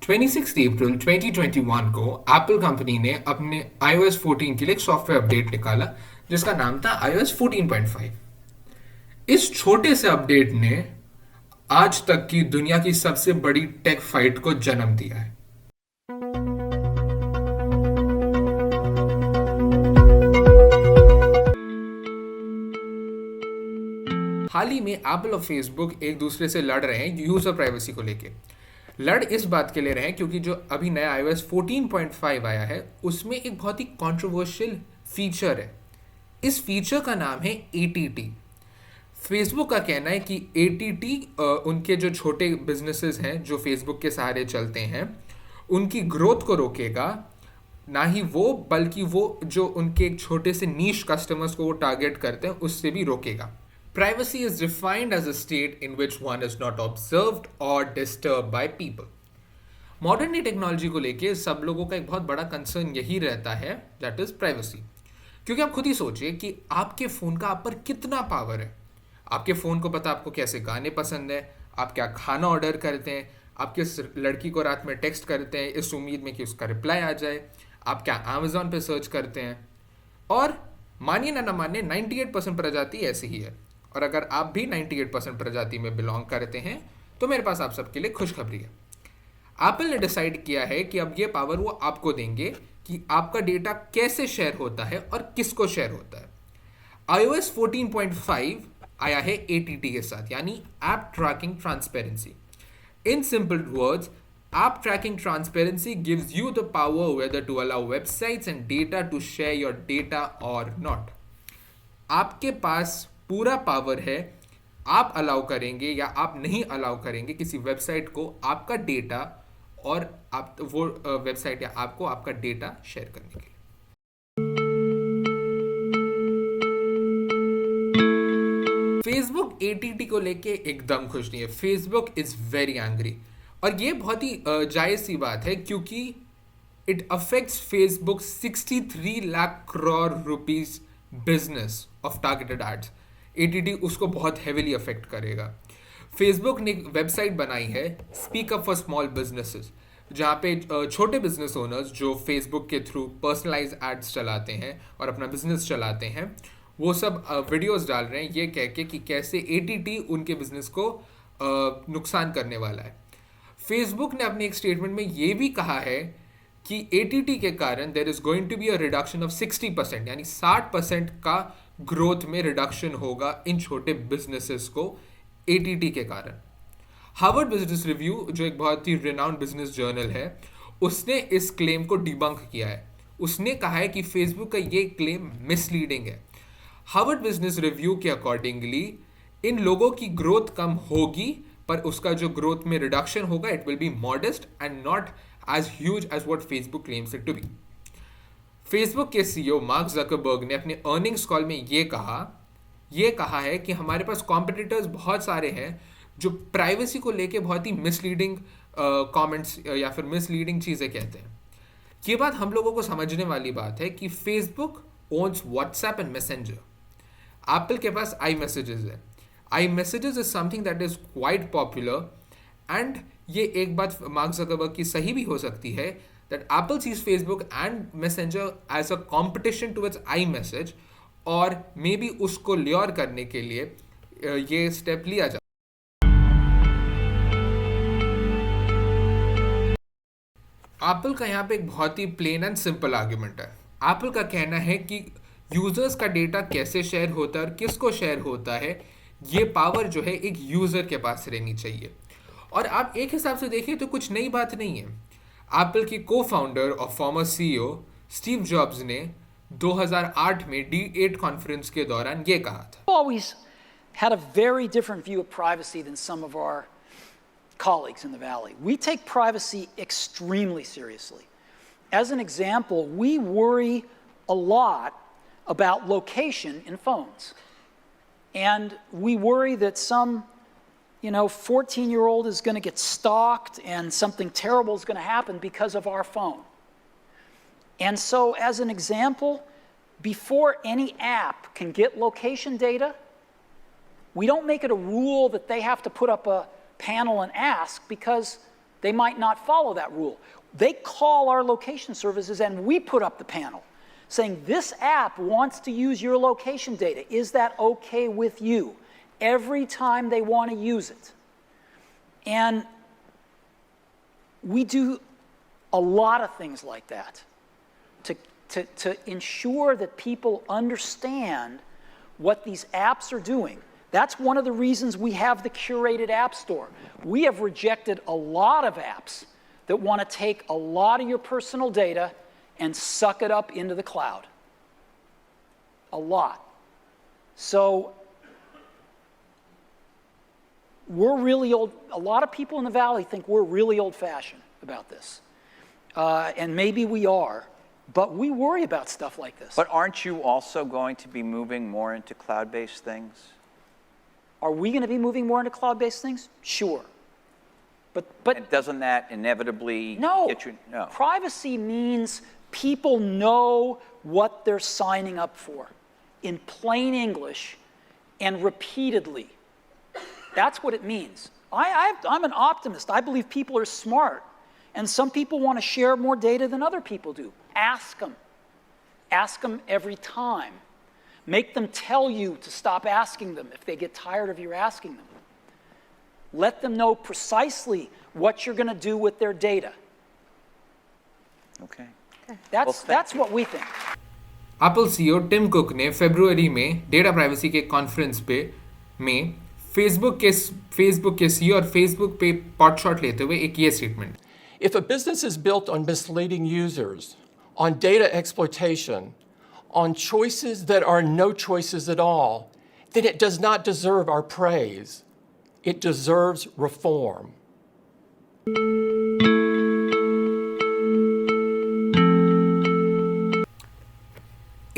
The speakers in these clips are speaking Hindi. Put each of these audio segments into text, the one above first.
26 अप्रैल 2021 को एप्पल कंपनी ने अपने iOS 14 के लिए एक सॉफ्टवेयर अपडेट निकाला जिसका नाम था iOS 14.5। इस छोटे से अपडेट ने आज तक की दुनिया की सबसे बड़ी टेक फाइट को जन्म दिया है। हाल ही में एप्पल और फेसबुक एक दूसरे से लड़ रहे हैं यूजर प्राइवेसी को लेके। लड़ इस बात के ले रहे हैं क्योंकि जो अभी नया iOS 14.5 आया है उसमें एक बहुत ही कंट्रोवर्शियल फीचर है। इस फीचर का नाम है ATT। फेसबुक का कहना है कि ATT उनके जो छोटे बिजनेसेस हैं जो फेसबुक के सहारे चलते हैं उनकी ग्रोथ को रोकेगा, ना ही वो बल्कि वो जो उनके एक छोटे से नीश कस्टमर्स को वो टारगेट करते हैं उससे भी रोकेगा। Privacy is defined as a state in which one is not observed or disturbed by people. Modern day technology को लेके सब लोगों का एक बहुत बड़ा कंसर्न यही रहता है, दैट इज प्राइवेसी। क्योंकि आप खुद ही सोचिए कि आपके फ़ोन का आप पर कितना पावर है। आपके फ़ोन को पता आपको कैसे गाने पसंद है, आप क्या खाना ऑर्डर करते हैं, आप किस लड़की को रात में टेक्स्ट करते हैं इस उम्मीद में कि उसका रिप्लाई आ जाए, आप क्या अमेजोन पे सर्च करते हैं। और मानिए ना मानिए 98% प्रजाति ऐसी ही है। और अगर आप भी 98% प्रजाति में बिलोंग करते हैं तो मेरे पास आप सबके लिए खुशखबरी है। एप्पल ने डिसाइड किया है कि अब ये पावर वो आपको देंगे कि आपका डेटा कैसे शेयर होता है और किसको शेयर होता है। iOS 14.5 आया है ATT के साथ, यानी app trekking transparency. In simple words, app tracking transparency gives you the power whether to allow websites and data to share your data or not. आपके पास पूरा पावर है, आप अलाउ करेंगे या आप नहीं अलाउ करेंगे किसी वेबसाइट को आपका डेटा और आप वो वेबसाइट या आपको आपका डेटा शेयर करने के लिए। फेसबुक ATT को लेके एकदम खुश नहीं है। फेसबुक इज वेरी एंग्री और ये बहुत ही जायज़ सी बात है क्योंकि it affects Facebook 63 lakh crore rupees business of targeted ads. ATT उसको बहुत हेविली अफेक्ट करेगा। फेसबुक ने एक वेबसाइट बनाई है speak up for small businesses, जहाँ पे छोटे बिजनेस ओनर्स जो फेसबुक के थ्रू पर्सनलाइज एड्स चलाते हैं और अपना बिजनेस चलाते हैं वो सब वीडियोस डाल रहे हैं ये कह के कि कैसे ATT उनके बिजनेस को नुकसान करने वाला है। फेसबुक ने अपने एक स्टेटमेंट में ये भी कहा है कि ATT के कारण there is going to be a reduction of 60%, यानी 60% का ग्रोथ में रिडक्शन होगा इन छोटे बिजनेसेस को ATT के कारण। हार्वर्ड बिजनेस रिव्यू जो एक बहुत ही रिनाउंड बिजनेस जर्नल है उसने इस क्लेम को डिबंक किया है। उसने कहा है कि फेसबुक का ये क्लेम मिसलीडिंग है। हार्वर्ड बिजनेस रिव्यू के अकॉर्डिंगली इन लोगों की ग्रोथ कम होगी पर उसका जो ग्रोथ में रिडक्शन होगा it will be modest and not as huge as what Facebook claims it to be. Facebook के CEO मार्क जकरबर्ग ने अपने अर्निंग्स कॉल में ये कहा है कि हमारे पास कॉम्पिटिटर्स बहुत सारे हैं जो प्राइवेसी को लेके बहुत ही मिसलीडिंग कमेंट्स या फिर मिसलीडिंग चीज़ें कहते हैं। ये बात हम लोगों को समझने वाली बात है कि Facebook owns WhatsApp and Messenger. Apple के पास आई मैसेजेस है। IMessages is something that is quite popular and ये एक बात मार्क जकरबर्ग की सही भी हो सकती है that Apple sees Facebook and Messenger as a competition to its iMessage और मे बी उसको ल्योर करने के लिए ये स्टेप लिया जाए। एप्पल का यहाँ पे एक बहुत ही प्लेन एंड सिंपल आर्ग्यूमेंट है। एप्पल का कहना है कि यूजर्स का डेटा कैसे शेयर होता है और किसको शेयर होता है ये पावर जो है एक यूजर के पास रहनी चाहिए। और आप एक हिसाब से देखिए तो कुछ नई बात नहीं है। एप्पल की को-फाउंडर और फॉर्मर CEO स्टीव जॉब्स ने 2008 में D8 कॉन्फ्रेंस के दौरान ये कहा था। Always had a very different view of privacy than some of our colleagues in the Valley. We take privacy extremely seriously. As an example, we worry a lot about location in phones. And we worry that some 14-year-old is going to get stalked and something terrible is going to happen because of our phone. And so, as an example, before any app can get location data, we don't make it a rule that they have to put up a panel and ask because They might not follow that rule. They call our location services and we put up the panel saying, this app wants to use your location data. Is that okay with you? Every time they want to use it. And we do a lot of things like that to ensure that people understand what these apps are doing. That's one of the reasons we have the curated app store. We have rejected a lot of apps that want to take a lot of your personal data and suck it up into the cloud. A lot. So we're really old. A lot of people in the Valley think we're really old-fashioned about this. And maybe we are, but we worry about stuff like this. But aren't you also going to be moving more into cloud-based things? Are we going to be moving more into cloud-based things? Sure. But And doesn't that inevitably no. get you? No. Privacy means people know what they're signing up for in plain English and repeatedly. That's what it means. I'm an optimist. I believe people are smart. And some people want to share more data than other people do. Ask them. Ask them every time. Make them tell you to stop asking them if they get tired of you asking them. Let them know precisely what you're going to do with their data. Okay. That's what we think. Apple CEO Tim Cook ने फरवरी में डेटा प्राइवेसी के कॉन्फ्रेंस में फेसबुक के सीईओ और फेसबुक पे पॉटशॉट लेते हुए एक ये statement. If a business is built on misleading users, on data exploitation, on choices that are no choices at all, then it does not deserve our praise. It deserves reform.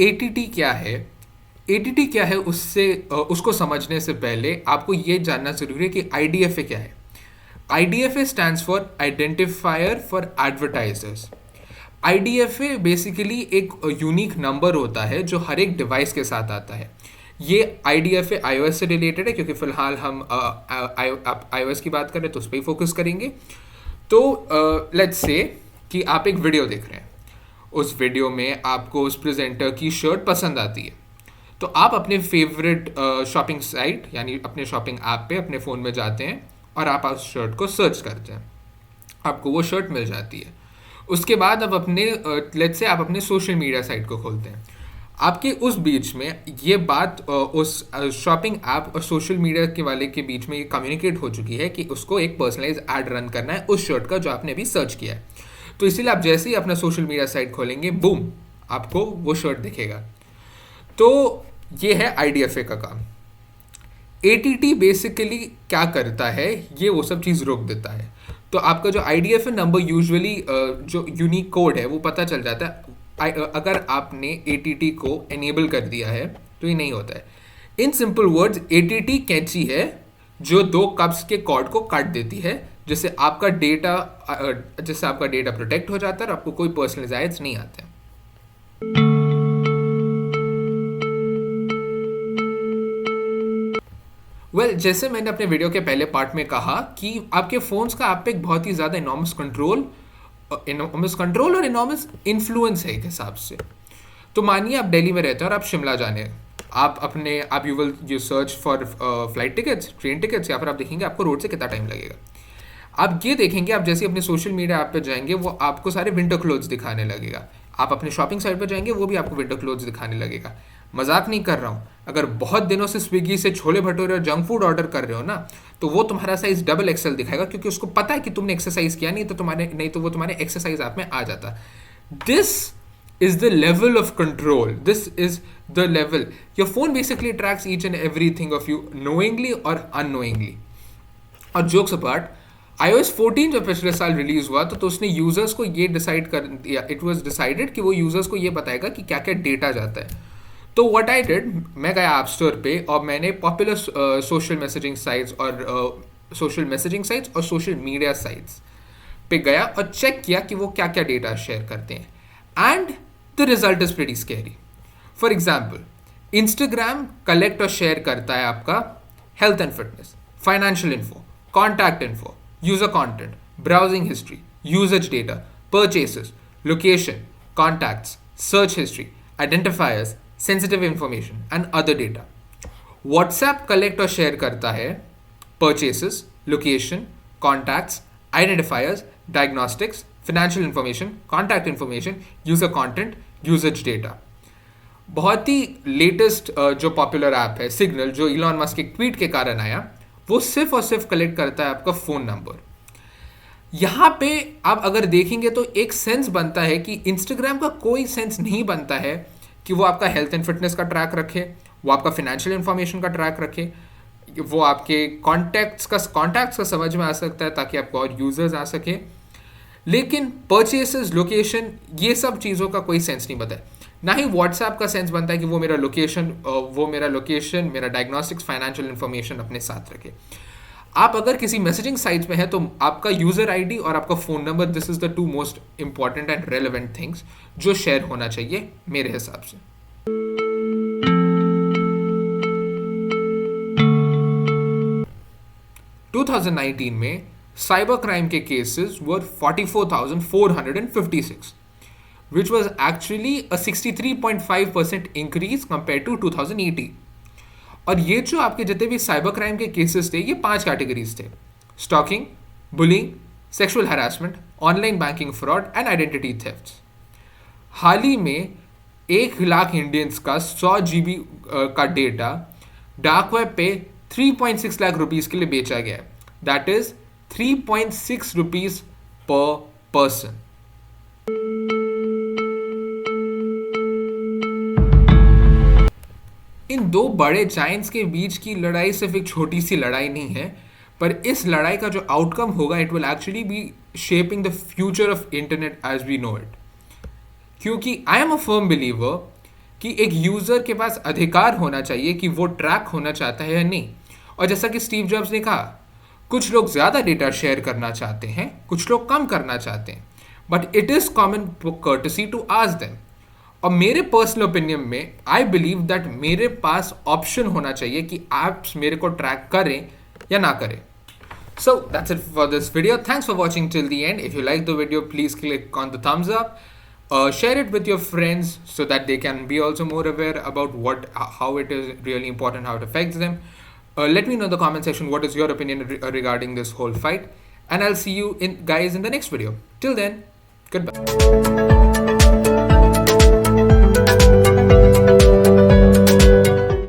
ATT क्या है? ATT क्या है उसको समझने से पहले आपको ये जानना जरूरी है कि IDFA क्या है. IDFA stands for Identifier for Advertisers. IDFA basically एक यूनिक नंबर होता है जो हर एक डिवाइस के साथ आता है. ये IDFA iOS से रिलेटेड है क्योंकि फिलहाल हम iOS की बात करें तो उस पर ही फोकस करेंगे. तो लेट्स से कि आप एक वीडियो देख रहे हैं. उस वीडियो में आपको उस प्रेजेंटर की शर्ट पसंद आती है, तो आप अपने फेवरेट शॉपिंग साइट यानी अपने शॉपिंग ऐप पे अपने फ़ोन में जाते हैं और आप उस शर्ट को सर्च करते हैं. आपको वो शर्ट मिल जाती है. उसके बाद आप अपने लेट्स से आप अपने सोशल मीडिया साइट को खोलते हैं. आपके उस बीच में ये बात उस शॉपिंग ऐप और सोशल मीडिया के वाले के बीच में ये कम्युनिकेट हो चुकी है कि उसको एक पर्सनलाइज ऐड रन करना है उस शर्ट का जो आपने अभी सर्च किया है. तो इसीलिए आप जैसे ही अपना सोशल मीडिया साइट खोलेंगे, बूम, आपको वो शर्ट दिखेगा. तो ये है IDFA का काम. ATT बेसिकली क्या करता है, ये वो सब चीज़ रोक देता है. तो आपका जो IDFA नंबर यूजुअली जो यूनिक कोड है वो पता चल जाता है. अगर आपने ATT को एनेबल कर दिया है तो ये नहीं होता है. इन सिंपल वर्ड्स, ATT कैंची है जो 2 कप्स के कॉर्ड को काट देती है, जिससे आपका डेटा प्रोटेक्ट हो जाता है और आपको कोई पर्सनलाइज नहीं आते. जैसे मैंने अपने वीडियो के पहले पार्ट में कहा कि आपके फ़ोन्स का आप पे एक बहुत ही ज़्यादा इनॉर्मस कंट्रोल और इनॉर्मस इन्फ्लुएंस है एक हिसाब से. तो मानिए आप दिल्ली में रहते हैं और आप शिमला जाने, आप you search for flight tickets, train tickets, या फिर आप देखेंगे आपको रोड से कितना टाइम लगेगा. आप ये देखेंगे, आप जैसे अपने सोशल मीडिया ऐप पे जाएंगे वो आपको सारे विंटर क्लोथ्स दिखाने लगेगा. आप अपने शॉपिंग साइट पे जाएंगे वो भी आपको विंटर क्लोथ्स दिखाने लगेगा. मजाक नहीं कर रहा हूँ. अगर बहुत दिनों से स्विगी से छोले भटूरे और जंक फूड ऑर्डर कर रहे हो ना, तो वो तुम्हारा साइज XXL दिखाएगा क्योंकि उसको पता है कि तुमने एक्सरसाइज किया नहीं तो वो तुम्हारे एक्सरसाइज ऐप में आ जाता. This is the level of control. This is the level. Your phone basically tracks each and everything of you knowingly or unknowingly. और jokes apart, iOS 14 जब पिछले साल रिलीज हुआ तो उसने यूजर्स को ये डिसाइड कर दिया, इट वाज डिसाइडेड कि वो यूजर्स को ये बताएगा कि क्या क्या डेटा जाता है. तो व्हाट आई डिड, मैं गया ऐप स्टोर पे और मैंने पॉपुलर सोशल मैसेजिंग साइट्स और सोशल मीडिया साइट्स पे गया और चेक किया कि वो क्या क्या डेटा शेयर करते हैं. And the result is pretty scary. For example, Instagram collect और शेयर करता है आपका health and fitness, financial info, contact info, user content, browsing history, usage data, purchases, location, contacts, search history, identifiers, sensitive information, and other data. WhatsApp collect और share करता है purchases, location, contacts, identifiers, diagnostics, financial information, contact information, user content, usage data. बहुत ही लेटेस्ट जो पॉपुलर ऐप है सिग्नल, जो इलॉन मस्क के ट्वीट के कारण आया, वो सिर्फ और सिर्फ कलेक्ट करता है आपका फ़ोन नंबर. यहाँ पे आप अगर देखेंगे तो एक सेंस बनता है कि इंस्टाग्राम का कोई सेंस नहीं बनता है कि वो आपका हेल्थ एंड फिटनेस का ट्रैक रखे, वो आपका फिनेंशियल इंफॉर्मेशन का ट्रैक रखे, वो आपके कॉन्टैक्ट्स का समझ में आ सकता है ताकि आपको और यूजर्स आ सके. लेकिन परचेसेस, लोकेशन, ये सब चीज़ों का कोई सेंस नहीं बनता है. ना ही व्हाट्सएप का सेंस बनता है कि वो मेरा लोकेशन, मेरा डायग्नोस्टिक्स, फाइनेंशियल इंफॉर्मेशन अपने साथ रखे. आप अगर किसी मैसेजिंग साइट्स में है तो आपका यूज़र आईडी और आपका phone number, this is the two most important and relevant things जो शेयर होना चाहिए मेरे हिसाब से. टू 2019 में साइबर क्राइम के cases were 44,456, which was actually a 63.5% increase compared to 2018. और ये जो आपके जितने भी साइबर क्राइम के केसेस थे, ये 5 कैटेगरीज थे: stalking, bullying, sexual harassment, online banking fraud and identity theft. हाल ही में 1 लाख इंडियंस का 100 GB का डेटा डार्क वेब पे 3.6 लाख रुपीज़ के लिए बेचा गया है. दैट इज 3.6 रुपीज़ पर पर्सन. इन दो बड़े जायंट्स के बीच की लड़ाई सिर्फ एक छोटी सी लड़ाई नहीं है, पर इस लड़ाई का जो आउटकम होगा, it will actually be shaping the future of internet as we know it. क्योंकि I am a firm believer कि एक यूज़र के पास अधिकार होना चाहिए कि वो ट्रैक होना चाहता है या नहीं. और जैसा कि स्टीव जॉब्स ने कहा, कुछ लोग ज़्यादा डेटा शेयर करना चाहते हैं, कुछ लोग कम करना चाहते हैं, but it is common courtesy to ask them. और मेरे पर्सनल ओपिनियन में आई बिलीव दैट मेरे पास ऑप्शन होना चाहिए कि ऐप्स मेरे को ट्रैक करें या ना करें. So that's it for this video. Thanks for watching till the end. If you like the video, please click on the thumbs up. Share it with your friends so that they can be also more aware about how it is really important, how it affects them. Let me know in the comment section what is your opinion regarding this whole fight, and I'll see you guys in the next video. Till then, goodbye.